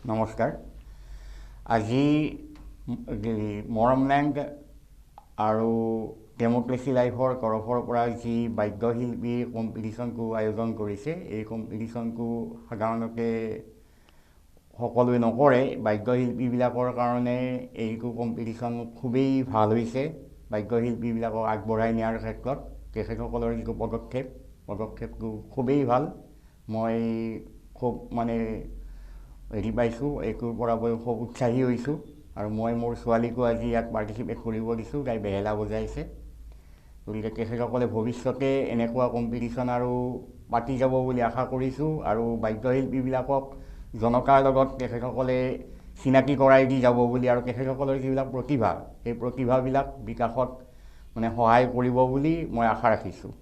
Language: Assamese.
নমস্কাৰ। আজি মৰমলেণ্ড আৰু ডেম'ক্ৰেচি লাইফৰ তৰফৰ পৰা যি বাদ্যশিল্পী কম্পিটিশ্যনটো আয়োজন কৰিছে, এই কম্পিটিশ্যনটো সাধাৰণতে সকলোৱে নকৰে। বাদ্যশিল্পীবিলাকৰ কাৰণে এইটো কম্পিটিশ্যন খুবেই ভাল হৈছে। বাদ্যশিল্পীবিলাকক আগবঢ়াই নিয়াৰ ক্ষেত্ৰত তেখেতসকলৰ যিটো পদক্ষেপটো খুবেই ভাল। মই খুব হেৰি পাইছোঁ, এইটোৰ পৰা মই খুব উৎসাহী হৈছোঁ। আৰু মই মোৰ ছোৱালীকো আজি ইয়াত পাৰ্টিচিপেট কৰিব দিছোঁ, তাই বেহেলা বজাইছে। গতিকে তেখেতসকলে ভৱিষ্যতে এনেকুৱা কম্পিটিশ্যন আৰু পাতি যাব বুলি আশা কৰিছোঁ। আৰু বাদ্যশিল্পীবিলাকক জনতাৰ লগত তেখেতসকলে চিনাকি কৰাই দি যাব বুলি, আৰু তেখেতসকলৰ যিবিলাক প্ৰতিভা, সেই প্ৰতিভাবিলাক বিকাশত সহায় কৰিব বুলি মই আশা ৰাখিছোঁ।